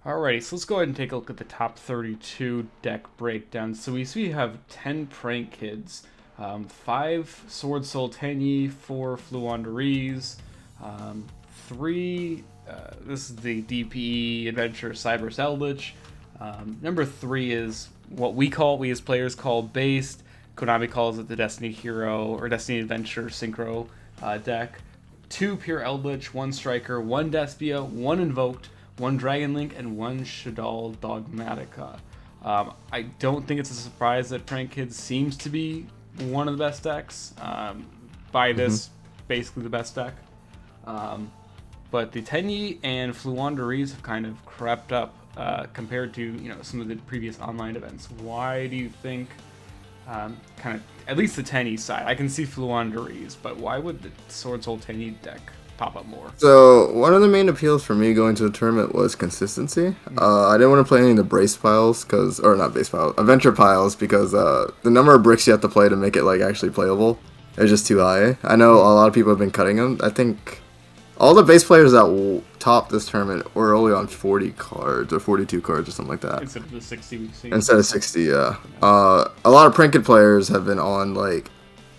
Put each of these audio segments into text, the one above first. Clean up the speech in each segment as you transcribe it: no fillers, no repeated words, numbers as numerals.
Alrighty, so let's go ahead and take a look at the top 32 deck breakdown. So we see we have 10 Prank Kids, 5 Sword Soul Tenyi, 4 Fluanderees, 3, this is the DPE Adventure Cybers Eldritch. Number 3 is what we as players call Based. Konami calls it the Destiny Hero or Destiny Adventure Synchro deck. 2 Pure Eldritch, 1 Striker, 1 Despia, 1 Invoked, 1 Dragon Link, and 1 Shadal Dogmatica. I don't think it's a surprise that Prank Kids seems to be one of the best decks. By this, basically the best deck. But the Tenyi and Fluanderees have kind of crept up compared to some of the previous online events. Why do you think, kind of, at least the Tenyi side, I can see Fluanderees, but why would the Sword Soul Tenyi deck pop up more? So one of the main appeals for me going to the tournament was consistency. I didn't want to play any of the brace piles adventure piles because the number of bricks you have to play to make it like actually playable is just too high. I know a lot of people have been cutting them. I think all the base players that topped this tournament were only on 40 cards or 42 cards or something like that. Instead of the 60 we've seen. Instead of 60, yeah. A lot of Pranked players have been on like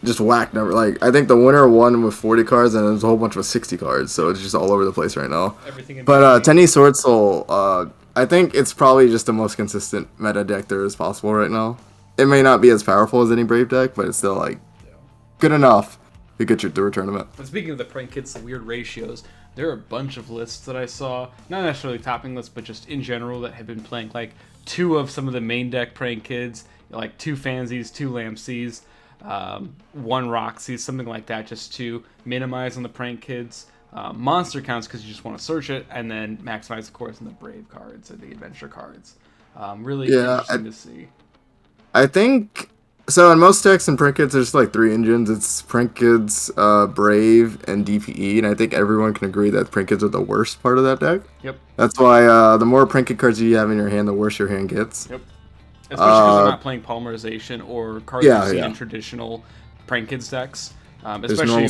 just whack number. Like I think the winner won with 40 cards and there's a whole bunch with 60 cards, so it's just all over the place right now. But Tenyi Sword Soul, I think it's probably just the most consistent meta deck there is possible right now. It may not be as powerful as any Brave deck, but it's still like good enough to get you through a tournament. But speaking of the Prank Kids, the weird ratios, there are a bunch of lists that I saw, not necessarily topping lists, but just in general that have been playing like 2 of some of the main deck Prank Kids, like 2 Fansies, 2 Lampsies, 1 Roxy, something like that, just to minimize on the Prank Kids. Monster counts because you just want to search it, and then maximize, of course, on the Brave cards and the Adventure cards. Really interesting to see. I think so. In most decks and Prank Kids, there's like 3 engines. It's Prank Kids, Brave, and DPE, and I think everyone can agree that Prank Kids are the worst part of that deck. Yep. That's why the more Prank Kid cards you have in your hand, the worse your hand gets. Yep. Especially because they're not playing polymerization or cards you've seen in traditional Prank Kids decks. Especially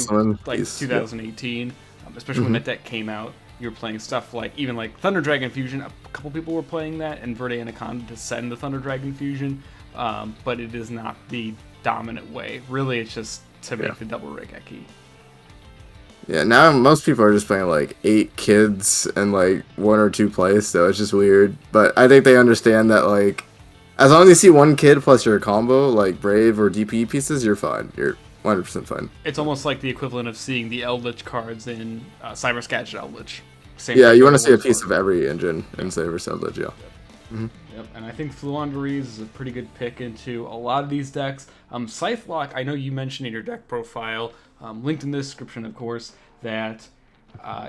like 2018, especially when that deck came out. You were playing stuff like, even like Thunder Dragon Fusion. A couple people were playing that, and Verde Anaconda to send the Thunder Dragon Fusion. But it is not the dominant way. Really, it's just to make the double Regeki. Yeah, now most people are just playing like 8 kids and like 1 or 2 plays, so it's just weird. But I think they understand that like, as long as you see 1 kid plus your combo, like Brave or DPE pieces, you're fine. You're 100% fine. It's almost like the equivalent of seeing the Eldritch cards in Cyber Skadget Eldritch. Yeah, you want to see a piece of every engine in Cyber Eldritch, yeah. Yep, and I think Fluanderees is a pretty good pick into a lot of these decks. Scythe Lock, I know you mentioned in your deck profile, linked in the description, of course, that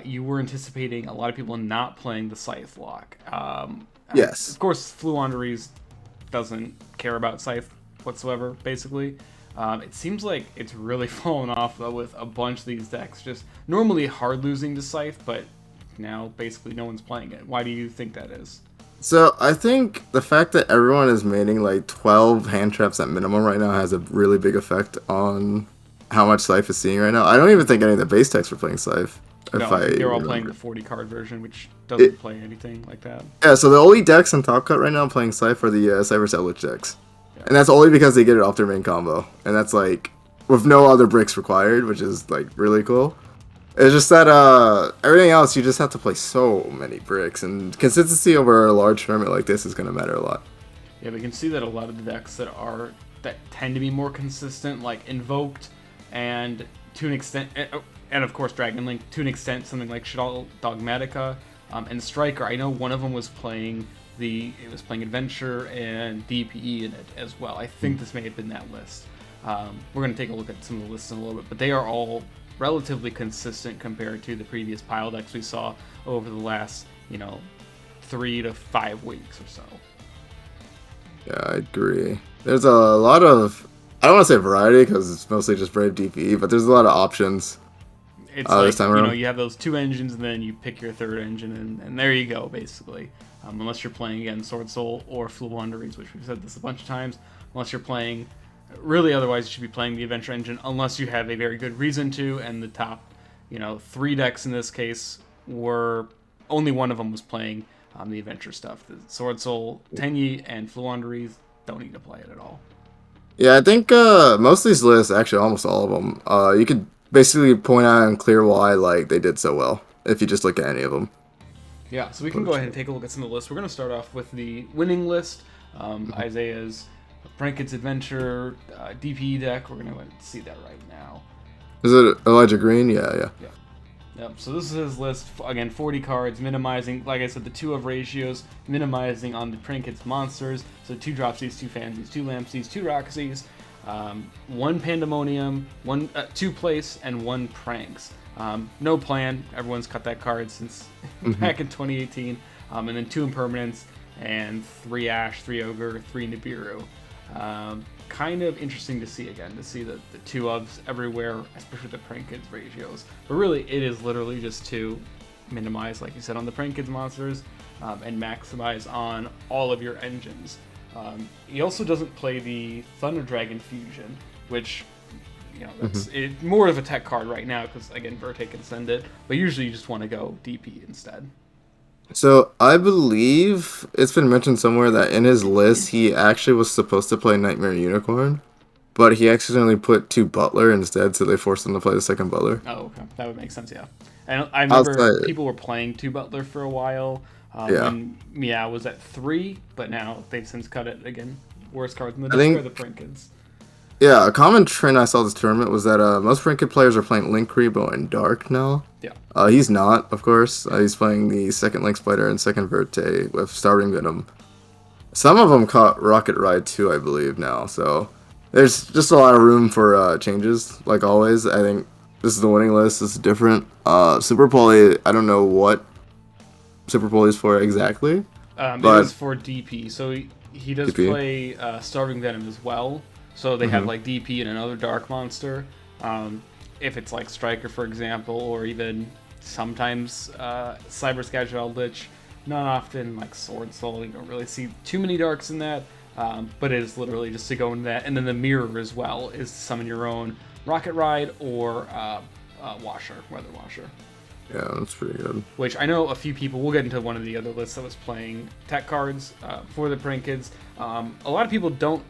you were anticipating a lot of people not playing the Scythe Lock. Yes. Of course, Fluanderees doesn't care about Scythe whatsoever, basically. It seems like it's really fallen off, though, with a bunch of these decks. Just normally hard losing to Scythe, but now basically no one's playing it. Why do you think that is? So I think the fact that everyone is maining like 12 hand traps at minimum right now has a really big effect on how much Scythe is seeing right now. I don't even think any of the base decks were playing Scythe. No, they're all playing the 40 card version, which doesn't play anything like that. Yeah, so the only decks in Top Cut right now playing Scythe are the Cyber Eldritch decks. Yeah. And that's only because they get it off their main combo. And that's like with no other bricks required, which is like really cool. It's just that everything else, you just have to play so many bricks, and consistency over a large tournament like this is going to matter a lot. Yeah, we can see that a lot of the decks that tend to be more consistent, like Invoked, and to an extent, and of course Dragon Link, to an extent, something like Shadal Dogmatica, and Striker. I know one of them was playing Adventure and DPE in it as well. I think this may have been that list. We're going to take a look at some of the lists in a little bit, but they are all relatively consistent compared to the previous pile decks we saw over the last, 3 to 5 weeks or so. Yeah, I agree. There's a lot of, I don't want to say variety because it's mostly just Brave DPE, but there's a lot of options. It's like, you have those 2 engines and then you pick your 3rd engine and there you go, basically. Unless you're playing, again, Sword Soul or Fluanderees, which we've said this a bunch of times. Unless you're playing, really, otherwise you should be playing the Adventure engine unless you have a very good reason to, and the top, 3 decks in this case were, only one of them was playing the adventure stuff. The Sword Soul, Tenyi, and Fluanderees don't need to play it at all. Yeah, I think most of these lists, actually almost all of them, you could basically point out and clear why like they did so well if you just look at any of them. Yeah, so we can go ahead and take a look at some of the lists. We're going to start off with the winning list. Isaiah's Pranket's Adventure DPE deck. We're going to go ahead and see that right now. Is it Elijah Green? Yeah. Yep, so this is his list. Again, 40 cards, minimizing, like I said, the 2 of ratios, minimizing on the Pranket's monsters. So 2 Dropsies, 2 Fansies, 2 Lampsies, 2 Roxy's, 1 Pandemonium, 2 Place, and 1 Pranks. No plan. Everyone's cut that card since back in 2018. And then 2 Impermanents, and 3 Ash, 3 Ogre, 3 Nibiru. Kind of interesting to see again, to see the 2 ofs everywhere, especially the Prank Kids ratios. But really, it is literally just to minimize, like you said, on the Prank Kids monsters, and maximize on all of your engines. He also doesn't play the Thunder Dragon Fusion, which, that's more of a tech card right now, because again, Verte can send it, but usually you just want to go DP instead. So I believe it's been mentioned somewhere that in his list he actually was supposed to play Nightmare Unicorn, but he accidentally put 2 Butler instead, so they forced him to play the second Butler. Oh, okay. That would make sense, yeah. And I remember people were playing 2 Butler for a while when Meow was at 3, but now they've since cut it again. Worst cards in the deck are the Prank Kids. Yeah, a common trend I saw this tournament was that most Prank Kid players are playing Link Rebo in Dark now. Yeah. He's not, of course. He's playing the second Link Spider and second Verte with Starving Venom. Some of them caught Rocket Ride too, I believe, now. So there's just a lot of room for changes, like always. I think this is the winning list. This is different. Super Poly, I don't know what Super Poly is for exactly. It is for DP. So he does DP. Play Starving Venom as well. So they have like DP and another Dark Monster. If it's like Striker, for example, or even sometimes Cyber Scattered Eldritch. Not often like Sword Soul. You don't really see too many Darks in that. But it is literally just to go into that. And then the Mirror as well is to summon your own Rocket Ride or Weather Washer. Yeah, that's pretty good. Which I know a few people, we'll get into one of the other lists that was playing tech cards for the Prank Kids. A lot of people don't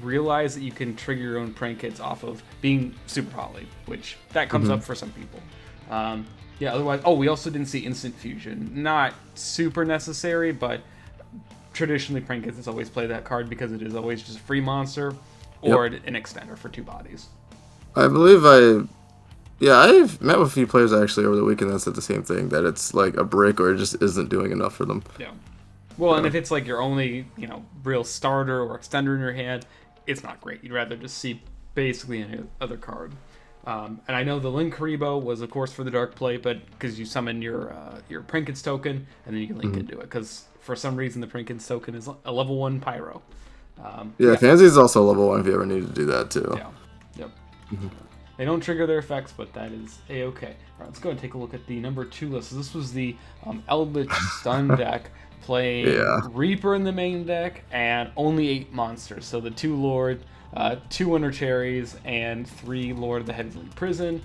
realize that you can trigger your own Prank Kids off of being Super Poly, which that comes up for some people. Otherwise, we also didn't see Instant Fusion. Not super necessary, but traditionally Prank Kids has always played that card because it is always just a free monster or an extender for 2 bodies. I believe I've met with a few players actually over the weekend that said the same thing, that it's like a brick or it just isn't doing enough for them. Yeah. Well, and if it's like your only, real starter or extender in your hand, it's not great. You'd rather just see basically any other card. And I know the Link Karibo was, of course, for the Dark Play, but because you summon your Prank Kids token, and then you can link into it. Because for some reason, the Prank Kids token is a level 1 Pyro. Fantasy is also level 1 if you ever need to do that, too. Yeah. Yep. They don't trigger their effects, but that is A-okay. All right, let's go and take a look at the number 2 list. So this was the Eldritch Stun deck, playing Reaper in the main deck, and only 8 monsters. So the 2 Lord, 2 Winter Cherries, and 3 Lord of the Heavenly Prison.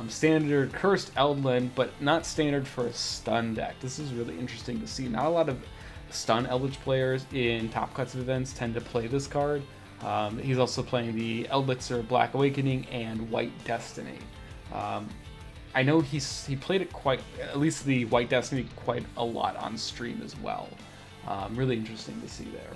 Standard Cursed Eldland, but not standard for a Stun deck. This is really interesting to see. Not a lot of Stun Eldritch players in Top Cuts events tend to play this card. He's also playing the Eldritch Black Awakening and White Destiny. I know he played it at least the White Destiny, quite a lot on stream as well. Really interesting to see there.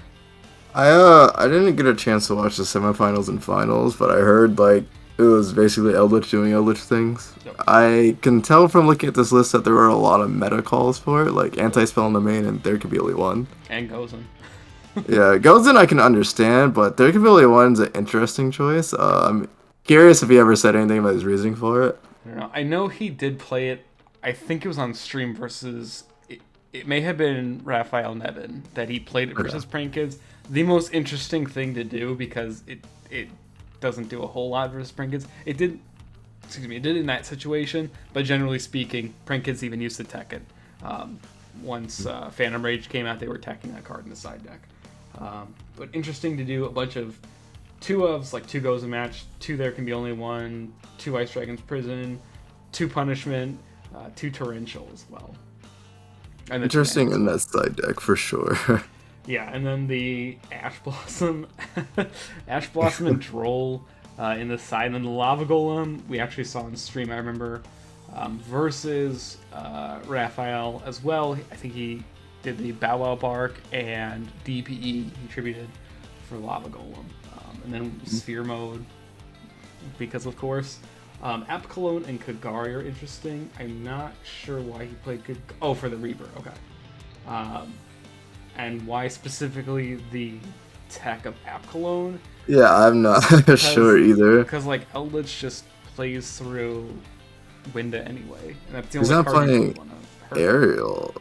I didn't get a chance to watch the semifinals and finals, but I heard like it was basically Eldritch doing Eldritch things. Yep. I can tell from looking at this list that there were a lot of meta calls for it, like Anti-Spell in the main, and there could be only one. And Gozen. Yeah, Gozen I can understand, but there could be only one's an interesting choice. I'm curious if he ever said anything about his reasoning for it. I don't know. I know he did play it. I think it was on stream versus. It may have been Raphael Nevin that he played it versus Prank Kids. The most interesting thing to do, because it doesn't do a whole lot versus Prank Kids. It did in that situation, but generally speaking, Prank Kids even used to tech it. Once Phantom Rage came out, they were teching that card in the side deck. But interesting to do a bunch of 2 ofs, like 2 goes a match. 2 there can be only 1. 2 Ice Dragon's Prison. 2 Punishment. 2 Torrential as well. And interesting in that side deck for sure. Yeah, and then the Ash Blossom, Ash Blossom and Droll in the side, and then the Lava Golem we actually saw on stream. I remember versus Raphael as well. I think he did the Bow Wow Bark and DPE he contributed for Lava Golem, and then Sphere Mode because of course. App Cologne and Kagari are interesting. I'm not sure why he played for the Reaper. Okay. And why specifically the tech of App Cologne? Yeah, I'm not sure either. Because like Eldritch just plays through Winda anyway, and that's the he's only not card playing Ariel.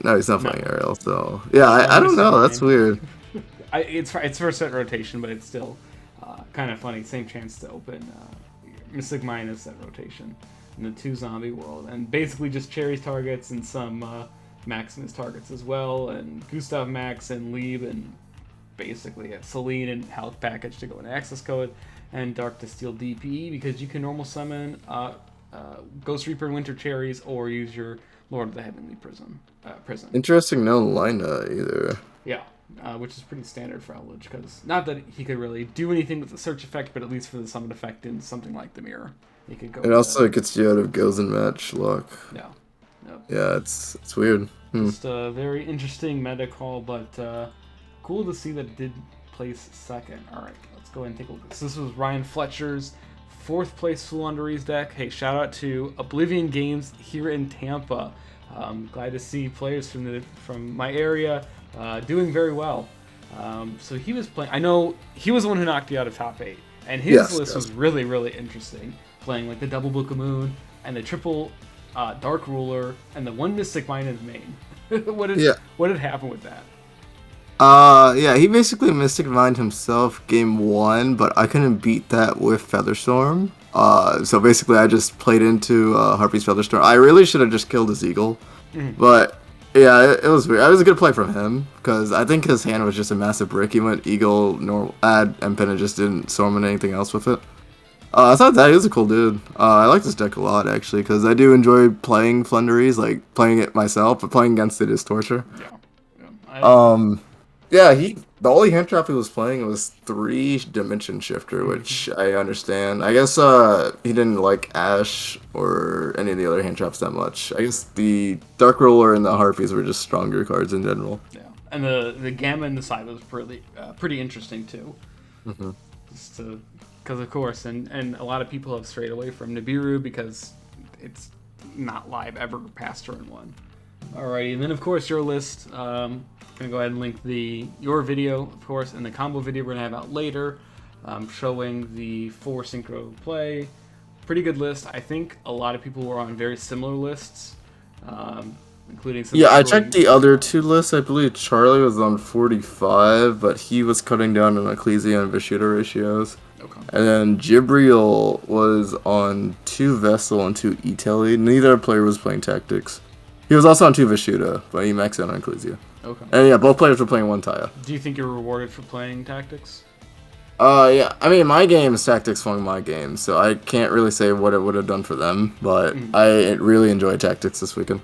No, he's not playing Ariel. So yeah, I don't know. That's weird. It's first set rotation, but it's still kind of funny. Same chance to open Mystic Minus set rotation in the 2 zombie world, and basically just Cherry's targets and some Maximus targets as well, and Gustav Max and Lieb, and basically a Celine and health package to go in access code, and Dark to Steel DPE because you can normal summon Ghost Reaper and Winter Cherries or use your Lord of the Heavenly Prison. Interesting, no Lina either. Yeah, which is pretty standard for Eldritch, because not that he could really do anything with the search effect, but at least for the summon effect in something like the Mirror, he could go. It also gets you out of Goes and Match luck. Yeah. Yep. Yeah, it's weird. Just a very interesting meta call, but cool to see that it did place second. All right, let's go ahead and take a look. So this was Ryan Fletcher's 4th place Fluanderees deck. Hey, shout out to Oblivion Games here in Tampa. Glad to see players from my area doing very well. So he was playing. I know he was the one who knocked you out of top 8, and his list was really, really interesting. Playing like the double Book of Moon and the triple Dark Ruler and the 1 Mystic Mine in the main. What did happen with that? Yeah, he basically Mystic Mined himself game 1, but I couldn't beat that with Featherstorm. So basically I just played into Harpy's Featherstorm. I really should have just killed his Eagle, but yeah, it was weird. It was a good play from him, because I think his hand was just a massive brick. He went Eagle, normal, add, and Pen, and just didn't summon anything else with it. I thought that he was a cool dude. I like this deck a lot, actually, because I do enjoy playing Fluanderees, like playing it myself, but playing against it is torture. Yeah, the only hand trap he was playing was 3 Dimension Shifter, which I understand. I guess he didn't like Ash or any of the other hand traps that much. I guess the Dark Ruler and the Harpies were just stronger cards in general. Yeah, and the Gamma in the side was pretty interesting too. Because of course, and a lot of people have strayed away from Nibiru because it's not live ever past turn 1. Alrighty, and then of course your list. Gonna go ahead and link your video, of course, and the combo video we're gonna have out later, showing the 4 synchro play. Pretty good list. I think a lot of people were on very similar lists, including some. Yeah, I checked the other 2 lists. I believe Charlie was on 45, but he was cutting down on Ecclesia and Vishuddha ratios. Okay. And then Jibriel was on 2 Vessel and 2 E-Telly. Neither player was playing Tactics. He was also on 2 Vishuddha, but he maxed out on Ecclesia. Okay. And yeah, both players were playing 1 Taya. Do you think you're rewarded for playing Tactics? Yeah. I mean, my game is Tactics flung my game, so I can't really say what it would have done for them, but I really enjoyed Tactics this weekend.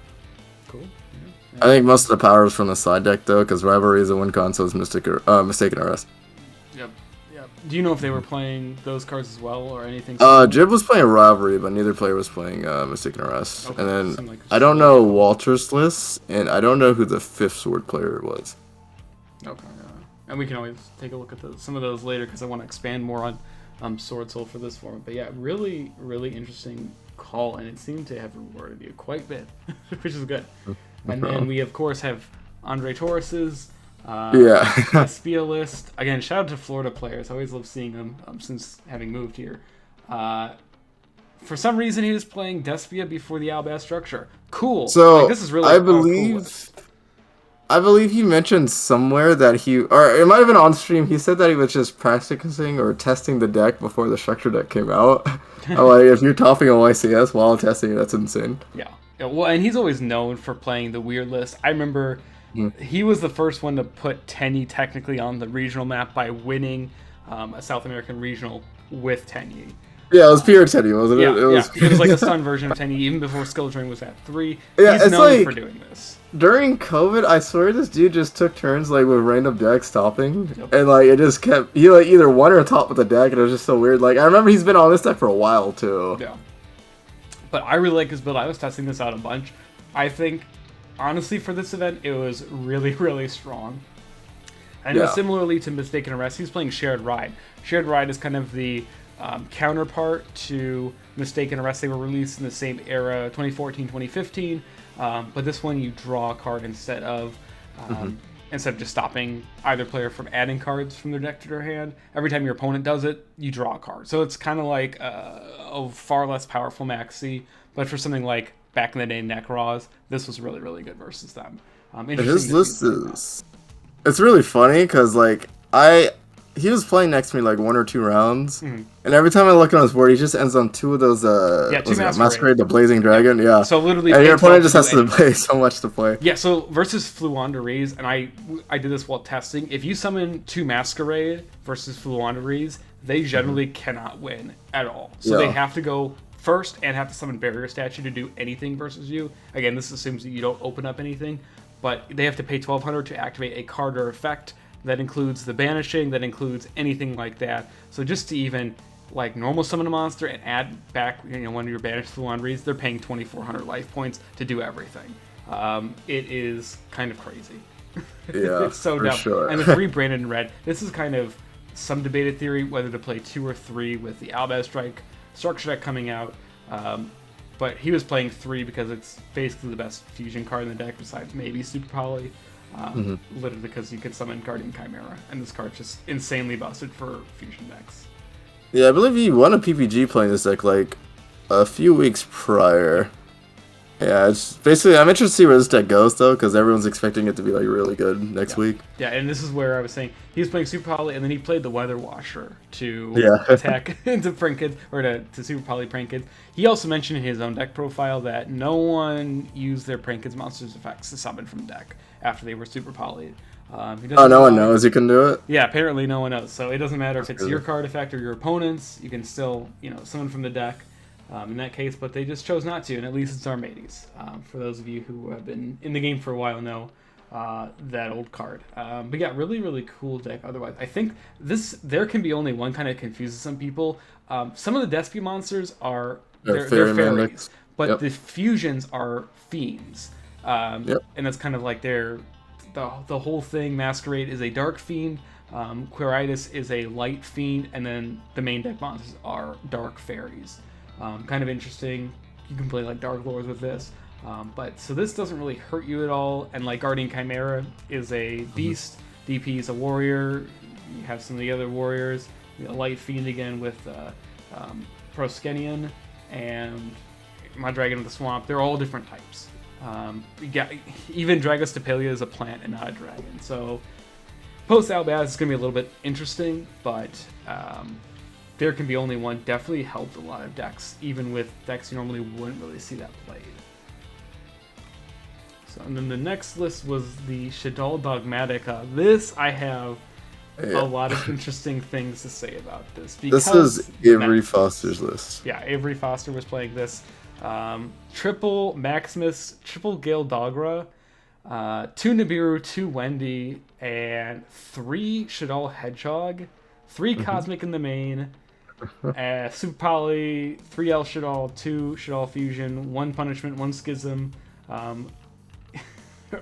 Cool. Yeah. I think most of the power is from the side deck, though, because Rivalry is a win con, so is Mistaken Arrest. Yep. Do you know if they were playing those cards as well, or anything? Jib was playing Rivalry, but neither player was playing Mistaken Arrest. Okay. And then I don't know Walter's list, and I don't know who the 5th sword player was. Okay. And we can always take a look at some of those later, because I want to expand more on Sword Soul for this format. But yeah, really, really interesting call, and it seemed to have rewarded you quite a bit, which is good. And then we, of course, have Andrei Tauruses. Despia list. Again, shout out to Florida players. I always love seeing them since having moved here. For some reason, he was playing Despia before the Albaz structure. Cool. So this is really I believe he mentioned somewhere that or it might have been on stream. He said that he was just practicing or testing the deck before the structure deck came out. Like, if you're topping a YCS while testing it, that's insane. Yeah. Well, and he's always known for playing the weird list. I remember. He was the first one to put Tenyi technically on the regional map by winning a South American regional with Tenyi. Yeah, it was pure Tenny, wasn't it? It was like a stun version of Tenny even before skill drain was at 3. Yeah, He's it's known like, for doing this. During COVID, I swear this dude just took turns like with random decks topping, Yep. and like it just kept he like either won or top with the deck, and it was just so weird. Like I remember he's been on this deck for a while too. Yeah. But I really like his build. I was testing this out a bunch. I think, honestly, for this event, it was really, really strong. And similarly to Mistaken Arrest, he's playing Shared Ride. Shared Ride is kind of the counterpart to Mistaken Arrest. They were released in the same era, 2014, 2015. But this one, you draw a card instead of just stopping either player from adding cards from their deck to their hand. Every time your opponent does it, you draw a card. So it's kind of like a far less powerful Maxi. But for something like back in the day Necroz, this was really, really good versus them. His list is... It's really funny because like he was playing next to me like 1 or 2 rounds, and every time I look on his board, he just ends on 2 of those. Masquerade, the Blazing Dragon. Yeah. So literally, and your opponent just has to play so much to play. Yeah. So versus Fluanderees, and I did this while testing. If you summon 2 Masquerade versus Fluanderees, they generally cannot win at all. So they have to go first and have to summon Barrier Statue to do anything versus you. Again, this assumes that you don't open up anything, but they have to pay 1,200 to activate a card or effect. That includes the banishing, that includes anything like that. So just to even like normal summon a monster and add back one of your banished Fluanderees, they're paying 2,400 life points to do everything. It is kind of crazy. Yeah, it's so dumb. Sure. And the 3 branded in red. This is kind of some debated theory whether to play 2 or 3 with the Albaz Strike structure deck coming out. But he was playing 3 because it's basically the best fusion card in the deck besides maybe Super Poly. Literally because you could summon Guardian Chimera, and this card's just insanely busted for fusion decks. Yeah, I believe he won a PPG playing this deck like a few weeks prior. Yeah, it's basically I'm interested to see where this deck goes though, because everyone's expecting it to be like really good next week. Yeah, and this is where I was saying he was playing Super Poly, and then he played the Weather Washer to attack into Prank Kids, or to Super Poly Prank Kids. He also mentioned in his own deck profile that no one used their Prank Kids monsters effects to summon from deck after they were Super Poly. No one knows he can do it? Yeah, apparently no one knows. So it doesn't matter if it's your card effect or your opponent's. You can still, summon from the deck in that case, but they just chose not to, and at least it's Armades. For those of you who have been in the game for a while know that old card. But yeah, really, really cool deck otherwise. I think there can be only one kind of confuses some people. Some of the Despy monsters are they're fairies, but the fusions are fiends. And that's kind of like the whole thing. Masquerade is a dark fiend, Quiritis is a light fiend, and then the main deck monsters are dark fairies. Kind of interesting. You can play like Dark Lords with this. But so this doesn't really hurt you at all. And like Guardian Chimera is a beast, DP is a warrior. You have some of the other warriors. A light fiend again with Proskenion and my Dragon of the Swamp. They're all different types. Even Dragostapelia is a plant and not a dragon. So post Albaz is going to be a little bit interesting, but there can be only one. Definitely helped a lot of decks, even with decks you normally wouldn't really see that played. So, and then the next list was the Shaddoll Dogmatica. This I have a lot of interesting things to say about this. This is Avery Foster's list. Yeah, Avery Foster was playing this. Triple Maximus, triple Gale Dogra, 2 Nibiru, 2 Wendy, and 3 Shaddoll Hedgehog, 3 Cosmic in the main, Super Poly, 3 El Shaddoll, 2 Shaddoll Fusion, 1 Punishment, 1 Schism,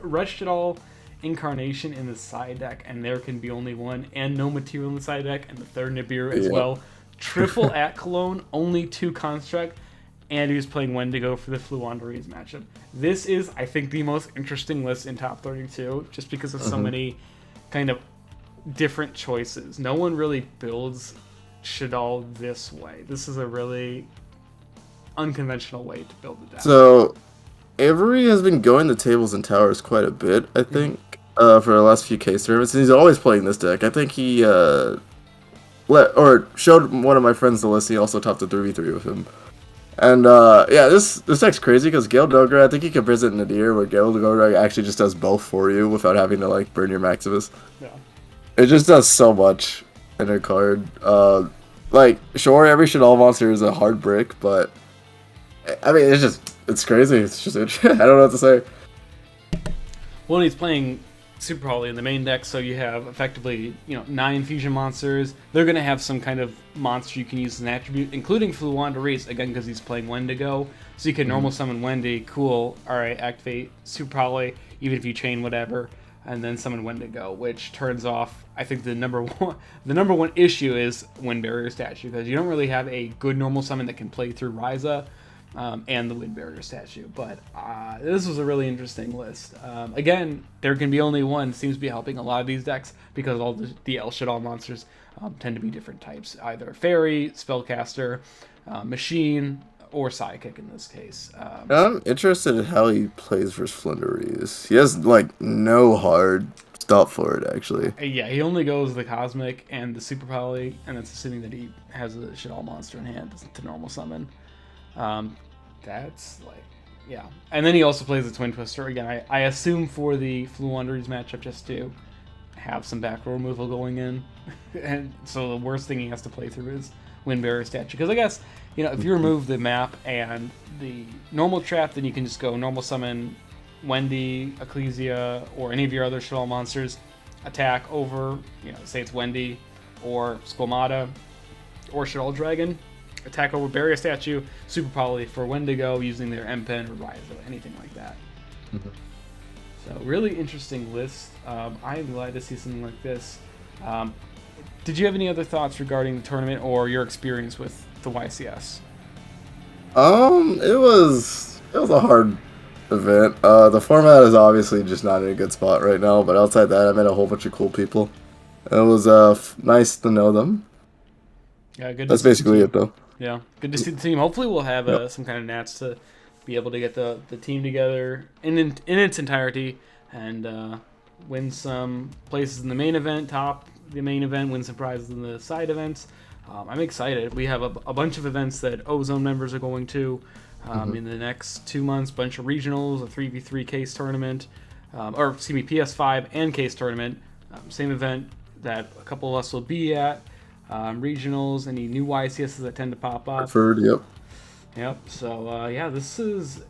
Rush Shaddoll Incarnation in the side deck, and there can be only one, and no material in the side deck, and the 3rd Nibiru as well. Triple at Cologne, only 2 Construct, and he was playing Wendigo for the Fluanderees matchup. This is, I think, the most interesting list in top 32, just because of so many kind of different choices. No one really builds Shaddoll this way. This is a really unconventional way to build the deck. So, Avery has been going to tables and towers quite a bit, I think, for the last few case tournaments, and he's always playing this deck. I think he showed one of my friends the list. He also topped a 3v3 with him. And this deck's crazy because Gale Dogra, I think you can present Nadir where Gale Dogra actually just does both for you without having to like burn your Maximus. Yeah. It just does so much in a card. like, sure, every Shaddoll monster is a hard brick, but I mean, it's crazy. It's just I don't know what to say. Well, he's playing Super Holly in the main deck, so you have effectively 9 fusion monsters. They're going to have some kind of monster you can use as an attribute, including Fluwandereeze, again because he's playing Wendigo. So you can normal summon Wendy, cool, alright, activate Super Holly, even if you chain whatever, and then summon Wendigo, which turns off, I think the number one issue is Wind Barrier statue, because you don't really have a good normal summon that can play through Ryza. And the Wind Barrier statue. But this was a really interesting list. Again, there can be only one. Seems to be helping a lot of these decks because all the El Shaddoll monsters tend to be different types. Either Fairy, Spellcaster, Machine, or Psychic in this case. I'm interested in how he plays versus Fluwandereeze. He has, like, no hard stop for it, actually. Yeah, he only goes the Cosmic and the Super Poly, and that's assuming that he has a Shaddoll monster in hand to normal summon. That's like, yeah. And then he also plays the Twin Twister. Again, I assume for the Fluwandereeze matchup just to have some back row removal going in. And so the worst thing he has to play through is Wind Barrier statue. Because I guess, if you remove the map and the normal trap, then you can just go normal summon Wendy, Ecclesia, or any of your other Shaddoll monsters, attack over, say it's Wendy, or Squamata, or Shaddoll Dragon. Attack over Barrier Statue, Super Poly for Wendigo using their M-Pen or Ryza, anything like that. Mm-hmm. So really interesting list. I'm glad to see something like this. Did you have any other thoughts regarding the tournament or your experience with the YCS? It was a hard event. The format is obviously just not in a good spot right now, but outside that, I met a whole bunch of cool people. It was nice to know them. Yeah, good. That's basically it, though. Yeah, good to see the team. Hopefully we'll have some kind of nats to be able to get the team together in its entirety and win some places in the main event, top the main event, win some prizes in the side events. I'm excited. We have a bunch of events that Ozone members are going to in the next 2 months, bunch of regionals, a 3v3 case tournament, PS5 and case tournament. Same event that a couple of us will be at. Regionals, any new YCSs that tend to pop up. Yep. Yep. So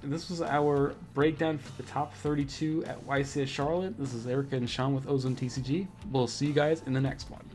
this was our breakdown for the top 32 at YCS Charlotte. This is Erica and Sean with OzoneTCG. We'll see you guys in the next one.